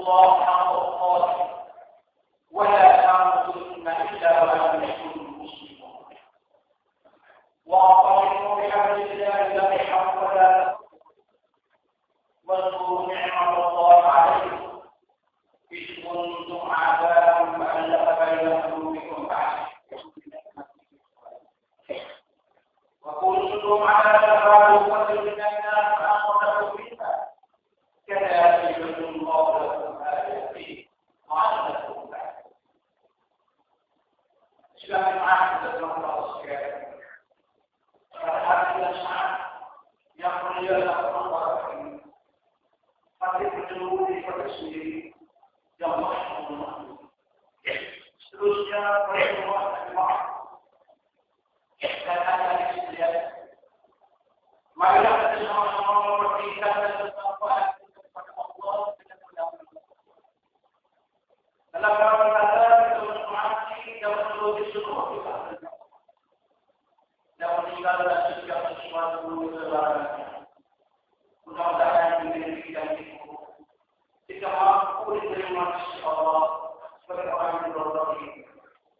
الله حق تقاته ولا تموتن إلا وأنتم مسلمون واعتصموا بحبل الله جميعا ولا واذكروا نعمة الله عليكم إذ كنتم أعداء فألف بين قلوبكم وكنتم على شفا حفرة من النار فأنقذكم منها كذلك يبين الله لكم آياته لعلكم تعقلون. إسلام معاهدة الله سبحانه فهذه الأسماء يقول لنا الله Tapi penjuru pada sendiri yang mahu seterusnya mereka mahu dan ada di sini. Marilah kita sama-sama memperhatikan ketakwaan kepada Allah dengan benar. Dalam kata kita menghormati dan menuruti semua kita. Dan meninggalkan setiap sesuatu kesalahan. Mudah-mudahan ini tidak itu. Jika mampu diterima Allah sebagai orang yang berdoa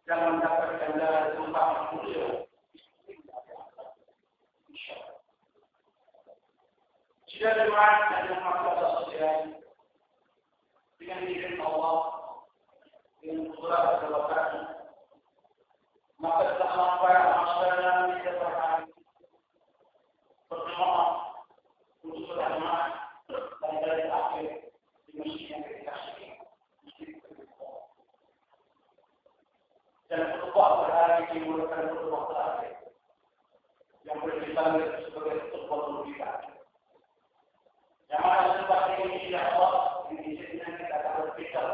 dan mendapatkan jalan tempat mulia. InsyaAllah. Jika jemaah dan masyarakat sosial dengan izin Allah dengan surah al-Baqarah, maka telah sampai masalah yang kita berhati berdoa untuk jemaah dan dari akhir di masjid yang kita kasih dan berdoa berhari dimulakan berdoa terakhir yang boleh dipanggil sebagai berdoa kita. Yang mana sebab ini insyaAllah ini izinkan kita akan berpikir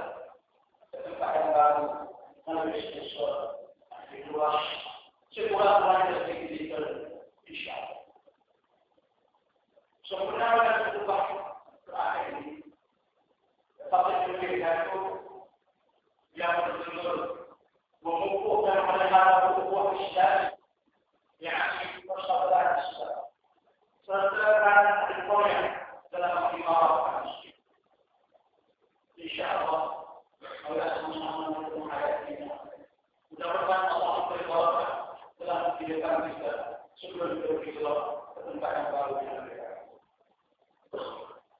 ke tempat yang baru melalui sesuatu di luar sekurang-kurangnya dari digital insyaAllah. Sebenarnya berubah terakhir ini, tetapi berbeda itu yang betul-betul mengukuhkan melihara buku Islam yang persaudaraan Islam serta kerana dipoyak dalam imarah Islam. InsyaAllah Allah sama-sama menghayatinya. Mudah-mudahan Allah berbarakah dalam kehidupan kita sebelum berhijrah ke tempat yang baru yang lebih baik.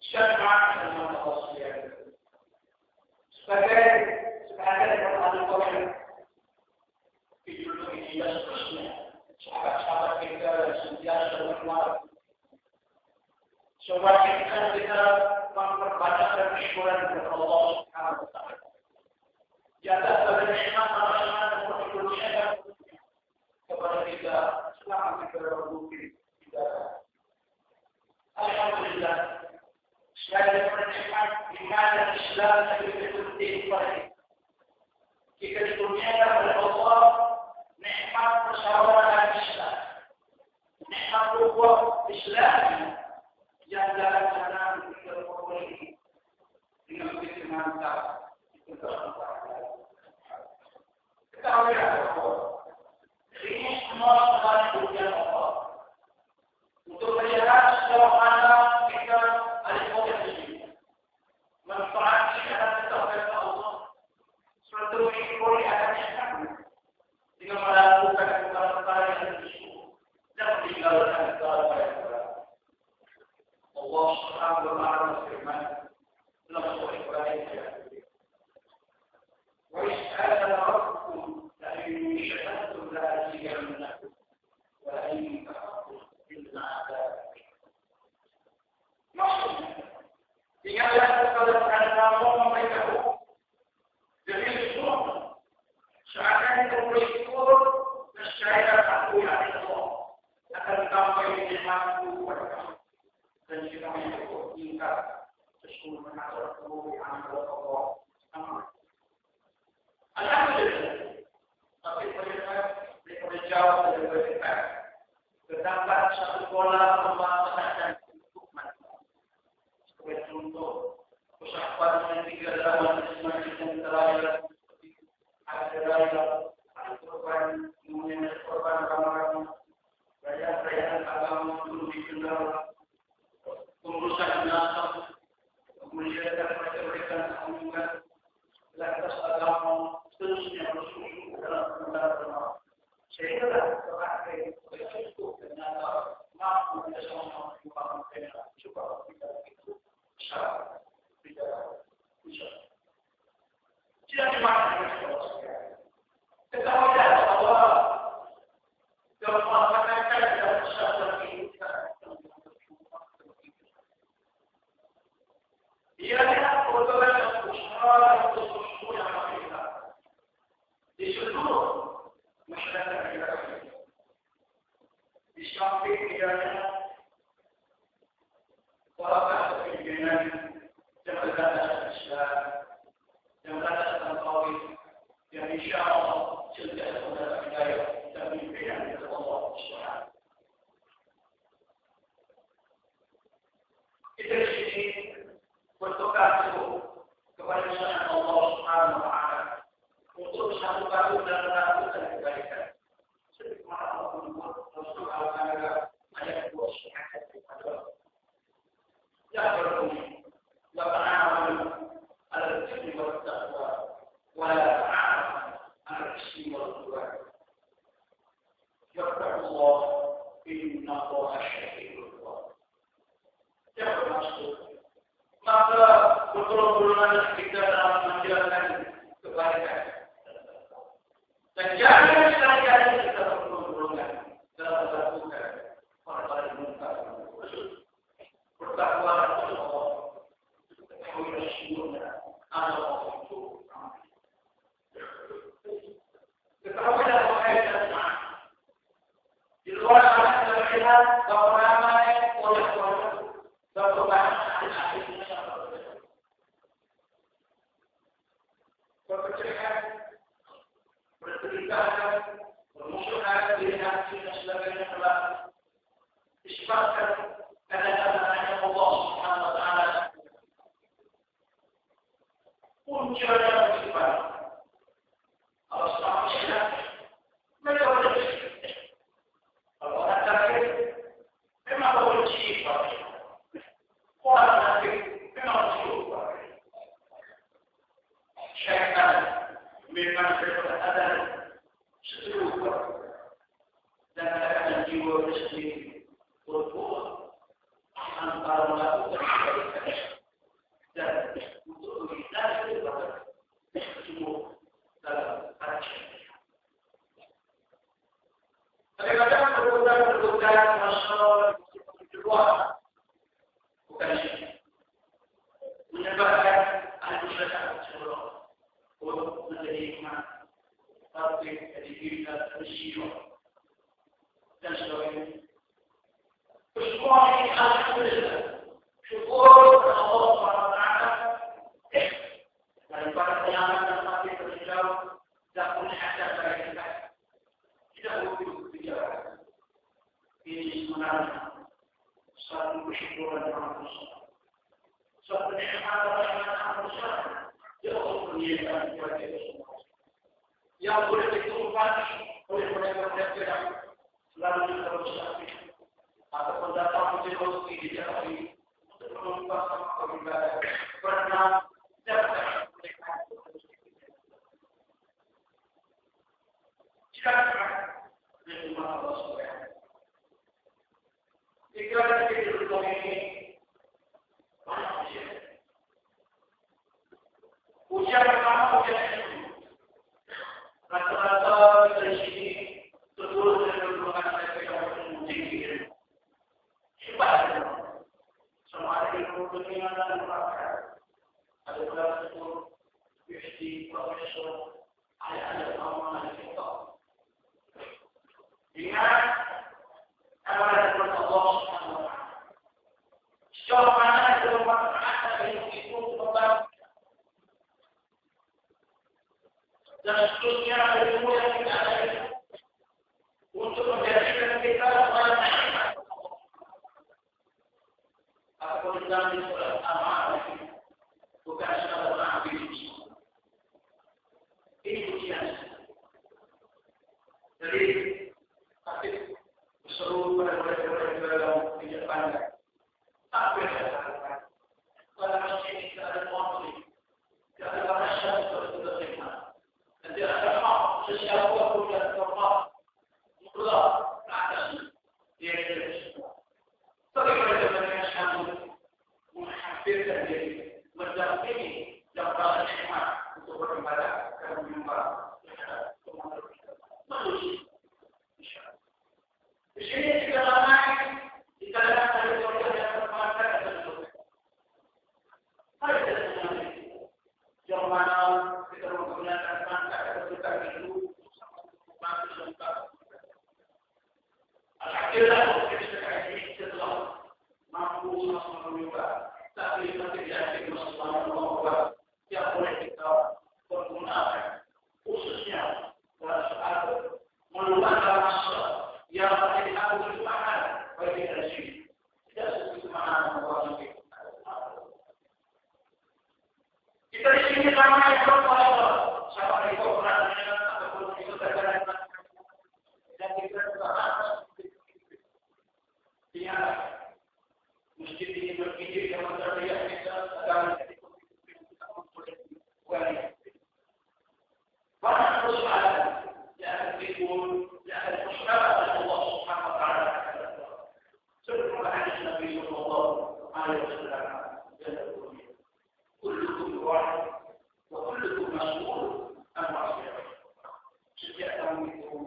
Syariat dan Allah sekalian. Sebagai pertanyaan hidup ini dan seterusnya, sahabat-sahabat kita yang sentiasa berkeluar. Sebab kita memperbanyak bersyukuran kepada Allah Subhanahu Wa Taala. Di atas segala nikmat Allah dan perlindungannya kepada kita selama kita berbudi kita. Alhamdulillah. Selain daripada nikmat iman dan Islam yang betul-betul kepada kita dikurniakan oleh Allah nikmat persaudaraan Islam, nikmat ukhuwah Islam yang dalam sana kita peroleh dengan begitu mantap kita ketahui bahawa ini semua sebenarnya ujian Allah untuk melihat sejauh mana kita ada potensi manfaat dan ketahuan Allah suatu boleh adanya kami dengan melakukan perkara-perkara yang bersungguh dan meninggalkan perkara-perkara yang berat. Allah Subhanahu Wa Taala berfirman dalam surah Al-Baqarah, "Wa is'alna rabbukum la in shakartum la azidannakum wa la in kafartum inna 'adzabi." Maksudnya, ingatlah kepada kamu memberitahu jadi semua seakan bersyukur nescaya aku yang Allah akan sampai di nikmatku kepada kamu dan jika mencukup ingkar sesungguhnya aku yang Allah sama. Alhamdulillah. Tapi mereka jauh dari mereka. Terdapat satu pola pembahasan dan hukuman. Sebagai contoh, usahawan yang tiga dalam masing-masing yang terakhir ada raya, ada korban, kemudian ada korban ramalan, raya-rayaan agama dulu dikenal, pengurusan nasab, kemudian ada mereka berikan kunjungan lantas agama seterusnya masuk dalam benar-benar sehingga terakhir bersyukur ternyata mampu bersama-sama dengan coba kita itu bisa tidak dimakan ketahuilah bahwa dalam masyarakat dan masyarakat kita ianya merupakan usaha untuk seluruh kita di seluruh masyarakat kita. Di samping ianya walaupun kepimpinan yang berkata Islam, yang berkata tentang tauhid, yang insya Allah sentiasa mendapat hidayah dan pimpinan dari Allah Subhanahu. Kita di sini berdoa kepada Allah Subhanahu wa taala untuk satu kali dan melakukan kebaikan. Sebagaimana Allah membuat Rasul Allah ayat 2 kepada ya berbunyi wa ta'awanu 'alal birri wat taqwa wa la ta'awanu 'alal ismi wal 'udwan. Wattaqullah innallaha syadidul 'iqab. Ya bermaksud maka pertolongan kita dalam menjalankan kebaikan. Dan jangan sekali-kali kita pertolongan dalam melakukan perkara munkar. Bertakwa kepada Allah. Ketahuilah sesungguhnya Allah itu. Ketahuilah bahwa kita di luar sana kita melihat bahwa ramai oleh-oleh berperubahan berpercayaan, berceritakan, bermusuhan, dilihat, dan sebagainya telah disebabkan karena Allah Subhanahu wa taala punca yang bersifat Allah Subhanahu wa taala mereka berjaya kalau orang kafir memang bersifat orang kafir memang bersifat syaitan memang berada seluruh dan keadaan jiwa sendiri berbuat antara melakukan kebaikan dan untuk menghindari kepada semua dalam hati. Kadang-kadang berbuat masalah kedua bukan menyebabkan antusiasme seluruh untuk menjadi hikmah, tapi jadi diri dan bersihah dan sebagainya. Semua ini alhamdulillah syukur kepada Allah Subhanahu wa taala daripada penyelamat mati terjauh dan punya ajar dari kita tidak perlu bicara. Ini sebenarnya satu kesyukuran yang besar, satu nikmat yang besar. Yang menyediakan kepada kita semua. Yang boleh ditumpah oleh mereka-mereka yang selalu kita bersama ataupun datang menjadi rezeki di jalan ini untuk menumpah sama kebenaran karena dapat menikmati rezeki. Jika dari Allah Subhanahu. Jika kita berdoa ini banyak ujian. Ujian pertama ujian itu. Rata-rata dari sini terus dari berhubungan mereka yang menjadi ibadah. Semua ada ilmu dunia dan akhirat. Ada pula itu PhD, profesor, ada amanah kita. Ingat, amanah kepada Allah Subhanahu wa taala. Sejauh mana itu bermanfaat ilmu itu membantu dan seterusnya ilmu yang kita ada untuk menjadikan kita sebagai aku dalam surat Al-Ma'arij bukan surat Al-Ma'arij ini ujian. Jadi tapi berseru pada mereka dalam tidak pandai tapi kalau masih kita ada bagaimana kita menggunakan mangsa kedudukan itu masih lengkap. Alhamdulillah kita ini setelah mampu mencoba, tapi tidak yakin bahwa yang boleh kita pergunakan khususnya dalam soal melupakan masalah yang menjadi aku bersemangat bagi energi tidak sesemangat membuat kita di sini ramai berkuasa sama itu orangnya ataupun itu terjadi dan kita juga harus diingat mesti berpikir yang terlihat kita agama kita boleh buat banyak persoalan yang timbul yang persoalan Allah Subhanahu Wa Taala seperti hadis Nabi Sallallahu Alaihi Wasallam kullukum ra'in wa kullukum mas'ul an ra'iyatihi. Setiap kamu itu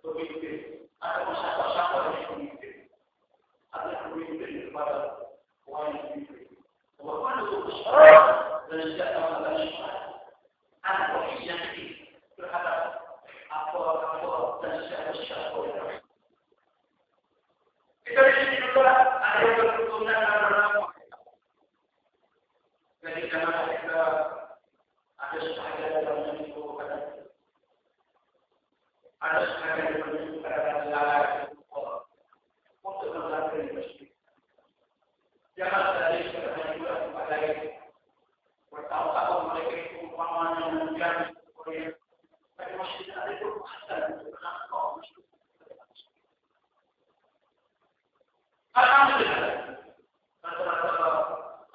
pemimpin atau siapa-siapa yang pemimpin ada pemimpin kepada orang yang pemimpin. Wa kullukum mas'ul dan setiap kamu adalah anak yang terhadap apa dan siapa-siapa yang kita di sini juga ada yang berketurunan dalam jadi karena kita ada sebagian dalam itu ada sebagian dalam itu ada lalai untuk melakukan investasi. Jangan dari sebagian juga kepada bertahun-tahun mereka itu umpamanya menjadi proyek, tapi masih ada perubahan untuk menangkap. Alhamdulillah, rata-rata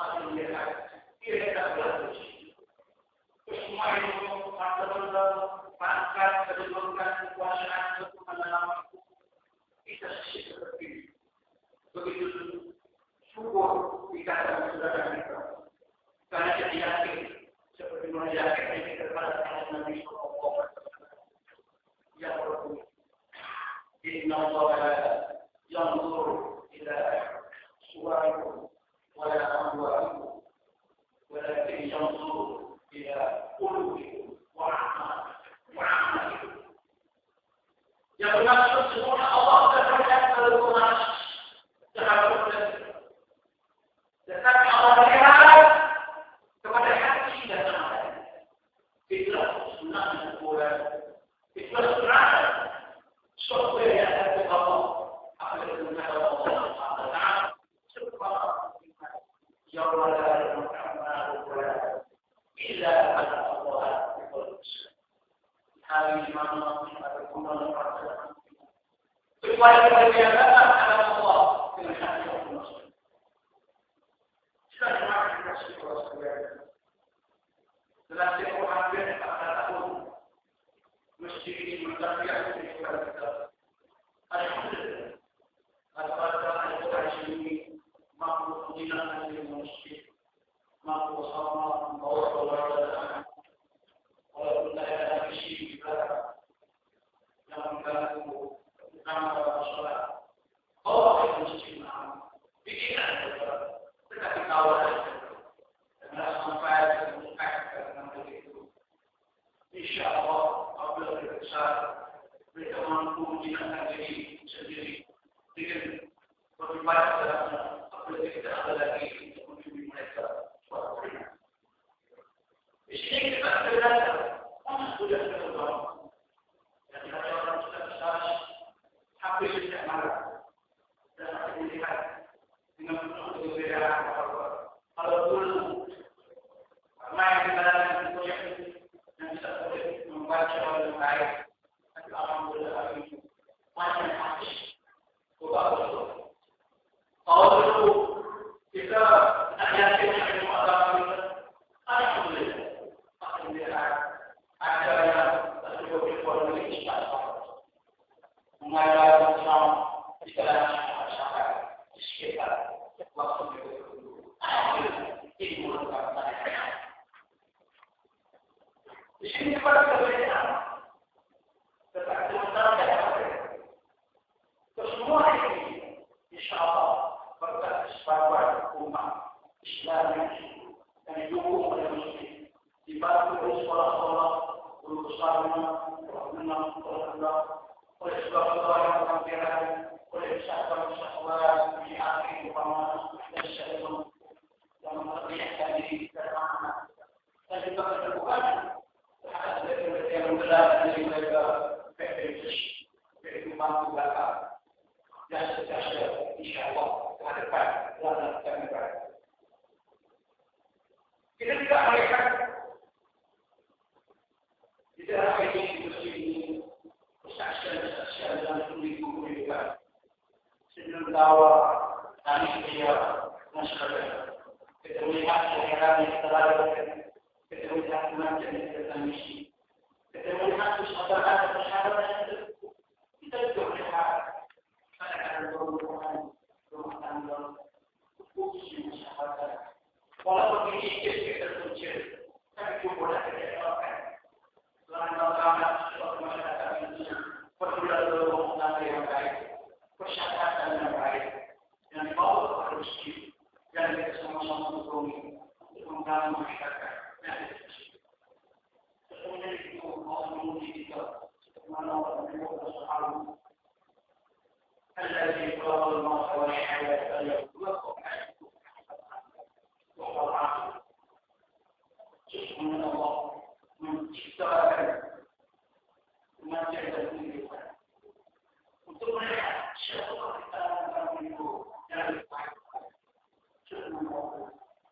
hasil lihat. Kita berlaku. Semua itu mata-mata pangkat kedudukan kekuasaan untuk mendalam kita seperti begitu syukur kita dalam saudara kita. Karena kita yakin seperti mana yakin kita kepada Nabi Sallallahu Alaihi Wasallam. Ya Rabbi, Inna Allah yanzur ila suwarikum wa la amwalikum. ولكن ينظر إلى قلوبكم وأعمالكم. Yang bermaksud semuanya Allah terhadap Al-Quran terhadap tetapi Allah melihat kepada hati dan amalan. Itulah sunnah Al-Quran. Itulah sunnah software yang ada Allah. Apa yang ada Allah sebab yang ada إلا أن الله يقول هذه المعنى أتكون المعتدى فإذا الرياضات على الله في الحال والنصر سنة معك النصر والصلاة لا تكون عبير أن تكون مسجدين مدرية في الكتاب الحمد لله الفاتحة على العشرين مقبولين عن المسجد mampu sama membawa keluarga walaupun saya ada misi juga yang mengganggu utama dalam sholat bawa ke masjid pikiran tetapi kawan dan sampai dengan begitu insya Allah apabila besar mereka mampu menjadikan diri sendiri dengan berbagai dalamnya apabila tidak ada lagi untuk menjadi mereka. Di sini kita belajar, sudah berdoa. Dan ada orang sudah besar, habis tidak marah. Dan ada melihat dengan penuh keberadaan kalau dulu main di dalam proyek yang bisa boleh membaca dengan baik, tapi alhamdulillah ini macam habis. Kalau dulu kita tak yakin dengan agama alhamdulillah. Ada yang terjadi di dalam Islam, mengajar Islam di dalam masyarakat di sekitar waktu itu. Alhamdulillah, ini merupakan di sini pada kebenaran, tetapi sementara semua ini, insya Allah berkat kesepakatan umat Islam yang didukung oleh Muslim. Di para sekolah-sekolah, guru besarnya, oleh sekolah-sekolah yang tampilan, oleh usahawan-usahawan di akhir umpama dan syarikat yang memperlihatkan diri terhadap dan juga keterbukaan terhadap mereka yang menggelar dari mereka PPS mampu belakang dan seterusnya insyaAllah ke depan dalam kehidupan. Kita tidak melihat di daerah ini kesaksian dalam kehidupan sebelum tawa tani dia dan sebagainya. Kita melihat daerah yang kita lalui, kita melihat kemampuan yang kita misi, kita melihat persahabatan yang kita juga melihat kadang-kadang rumah tangga khusus sahabat. Walaupun ini kita terkecil, tapi juga boleh kita elakkan. Selama masyarakat ini perlu rumah tangga yang baik, persyaratan yang baik, yang dibawa ke rezeki, dan kita sama-sama berkomitmen untuk membangun masyarakat yang kecil. Sebenarnya itu Allah menguji kita, mana orang yang bersahabat. الذي خلق الموت والحياة ليبلوكم أيكم وهو العاقل. سبحان الله من ciptakan manusia dan kehidupan untuk melihat siapa kita dalam itu yang baik. Subhanahu wa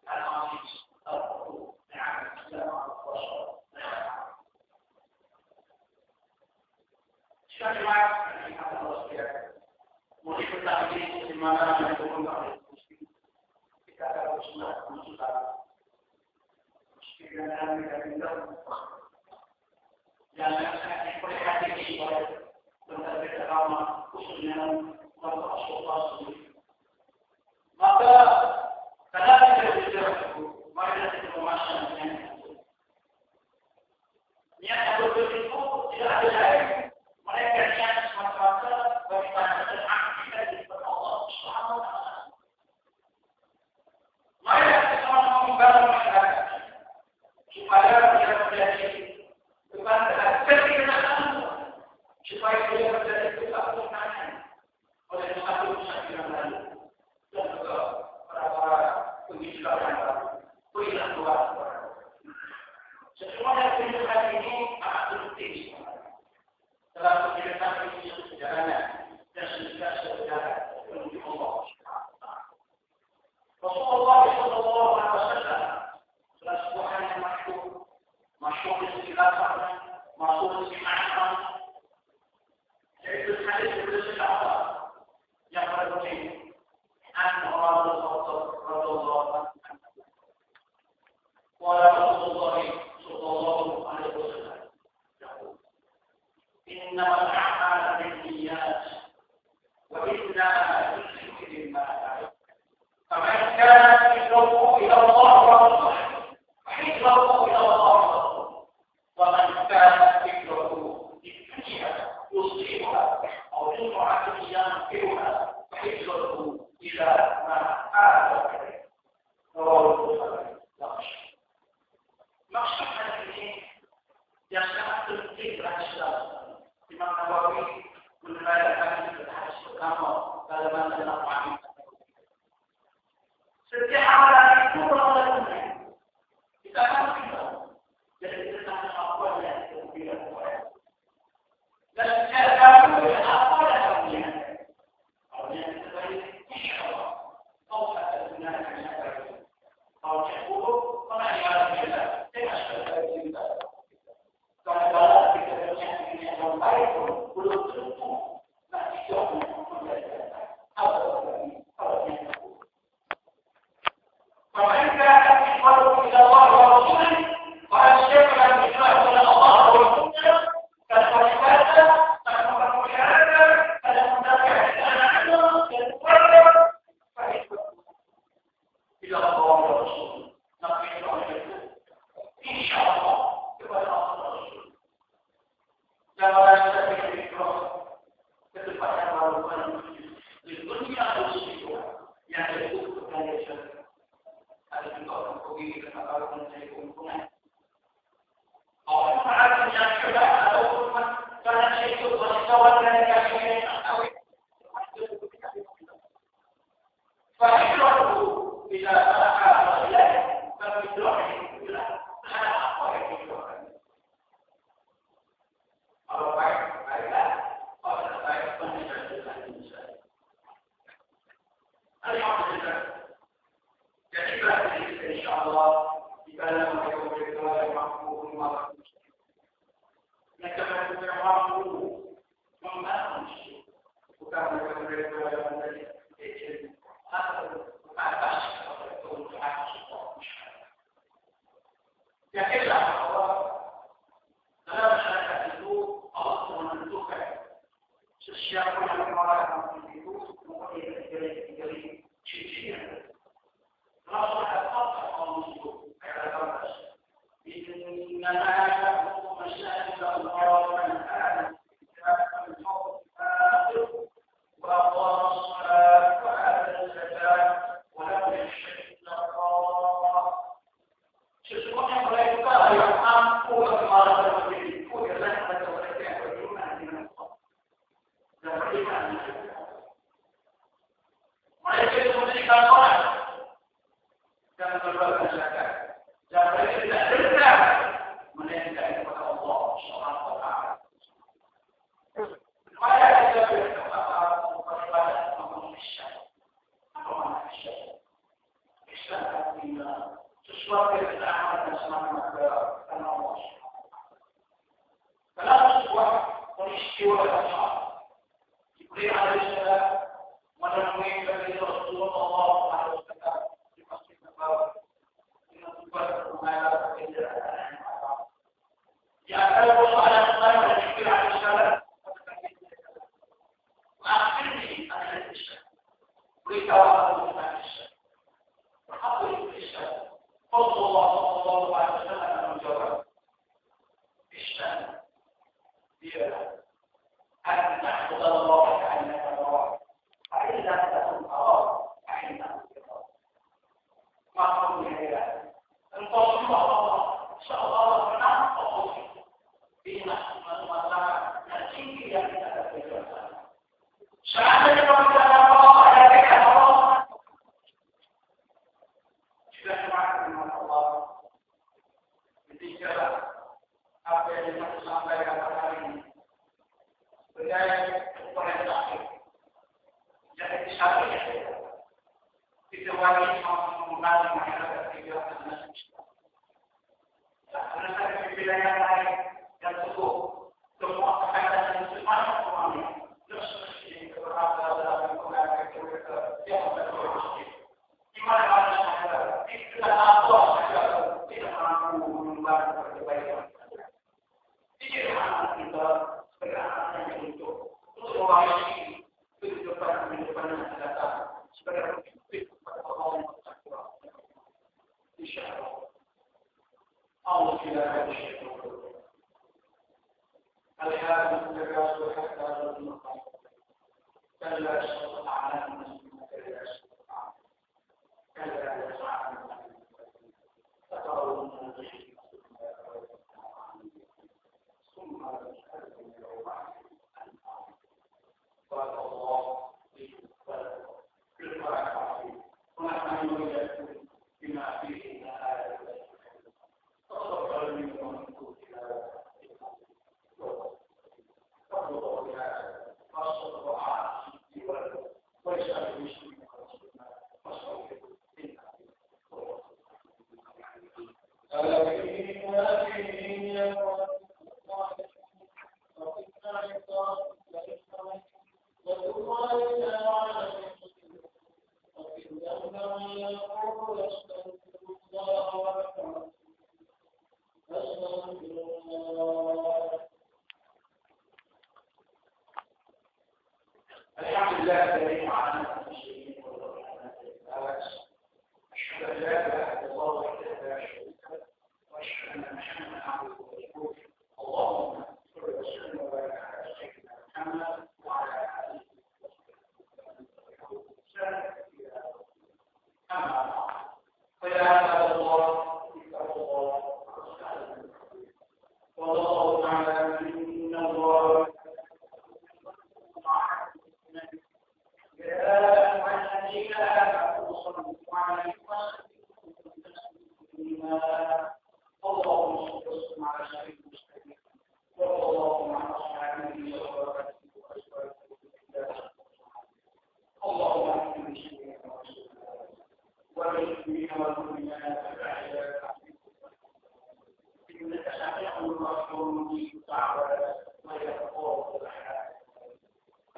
al-Aziz al-Ghafur sekali lagi Allah sekalian. Mulai pertama ini bagaimana yang dilakukan kita harus melakukan dan yang sangat diperhatikan oleh berbagai agama khususnya kelompok Rasulullah sendiri. Maka kalau kita berbicara itu, mari kita memastikan niat betul itu tidak ada lain. Mereka niat semata-mata bagaimana kita di Allah Subhanahu wa Ta'ala. Mari kita sama-sama membangun masyarakat supaya dia menjadi kepada kebenaran, supaya dia menjadi kebenaran oleh satu yang lalu dan juga para pengisian yang baru, pilihan luar. Semuanya kehidupan ini amat penting. Dalam kehidupan ini sejalannya dan sejalan menuju Allah. Rasulullah SAW telah sebuah yang masyhur di khilafahnya, masyhur di ma'rifah, yaitu hadis bersama yang berbunyi an Umar bin Khattab radhiyallahu anhu. Wa Rasulullah sallallahu alaihi wasallam إنما الأعمال بالنيات وإنما لكل ما نوى فمن كانت هجرته إلى الله ورسوله فهجرته إلى الله ورسوله ومن كانت هجرته للدنيا يصيبها أو امرأة ينكرها فهجرته إلى ما هاجر إليه رواه البخاري. مقصود هذه yang sangat penting dalam Islam. Imam Nawawi menerangkan hadis pertama dalam dalam hadis. Setiap amalan itu berlaku. Kita akan tahu. Jadi kita tahu apa yang kita buat. Dan cara itu apa yang kita buat. Yang kita beri insyaAllah. Kau akan gunakan yang baik. Kau yang buruk, mana yang kita tidak sesuai kita. Kalau kita berjaya yang baik pun belum tentu nanti jauh menjadi kalau yang mereka إنما يعلم مساجد الله من آمن بالله واليوم الآخر وأقام الصلاة وآتى الزكاة ولم يخش إلا الله. Sesungguhnya mereka yang mampu kemarin diriku ialah mereka yang beriman dengan Allah dan beriman dengan Allah. Mereka itu memberikan orang dan berbagai zakat. Dan mereka tidak dengar melainkan kepada Allah Subhanahu wa taala. Maka kita berkata beribadah manusia. Apa manusia? Islam artinya sesuatu yang kita amalkan selama karena Allah. Dalam sebuah peristiwa yang sama, Jibril alaihissalam menemui Nabi Rasulullah SAW di Masjid Nabawi dengan tujuan mengajar pekerjaan. Yang akan bersoalan tentang Jibril alaihissalam akhirnya adalah Islam. Beritahu aku tentang Islam. Apa itu Islam? Rasulullah SAW menjawab, Islam dia أن تعبد الله كأنك تراه فإن لم تكن تراه فإنه يراك. مفهوم هذا؟ أن تصل الله شاء الله menang positif. Bila masalah nanti yang kita lakukan. Seandainya kita Allah ada dekat Allah. Jika semakin dengan Allah, ketika apa yang kita sampaikan hari ini berjaya kepada terakhir. Jadi disatunya kita wajib mengenali masyarakat kita dan karena saya pimpinan yang lain dan cukup semua kekaitan dan semuanya suami terus keberhasilan dalam mengenai mereka yang berproses. Di mana masyarakat tidak tahu saja tidak mampu mengembangkan perbaikan. Tidak mampu kita berada untuk mewakili kehidupan yang akan datang sebagai bukti kepada Allah yang bertakwa. Insyaallah. Allah tidak akan syaitan. Al-Hadis menjaga suhata dan maqam. Kalla ta'ala min kalla ta'ala. Kalla ta'ala. Tatarun min ثم قال الله ونحن نريد بما فيه من آيات تصدر منكم فضل بها فاصدق ويسأل المسلمين الحمد لله الذي معنا المسلمين أشهد أن لا إله إلا الله وحده لا شريك له وأشهد أن محمدا عبده ورسوله اللهم صل وسلم وبارك على سيدنا محمد وعلى آله وصحبه وسلم. أما بعد فيا عباد الله اتقوا الله والله تعالى إن الله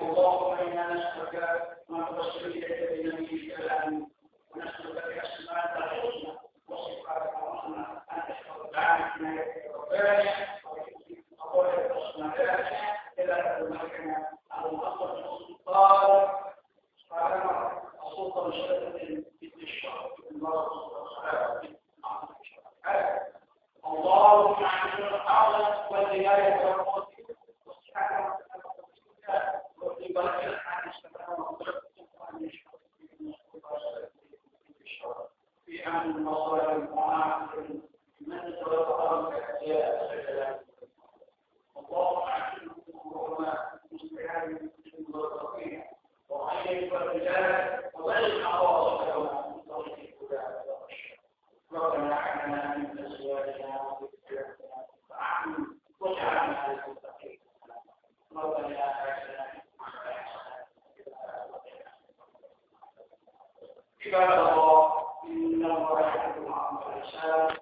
اللهم إنا نسألك ما توصل إليك بنبيك الأمين ونسألك بأسمائك الحسنى وصفاتك الحسنى أن تشهد عنك ربنا وقول الحسنى إلى أمرنا على الأصل السلطان سبحانه السلطان شديد بالشرط بالمرض والصلاة اللهم اللهم اعنا الحاضر والهدايه والموت والصحه وفي بركه الحديث في امن المصائب المعاصر من توفر الاشياء اللهم اعنا الحكومه المسلمين المتوفين وخير الرجال وبلغ عواطفهم من طريق الهدى ربنا اعنا من ازواجنا وذرياتنا واجعلنا للمتقين ربنا اعنا عباد الله ان الله يحب العمل والإحسان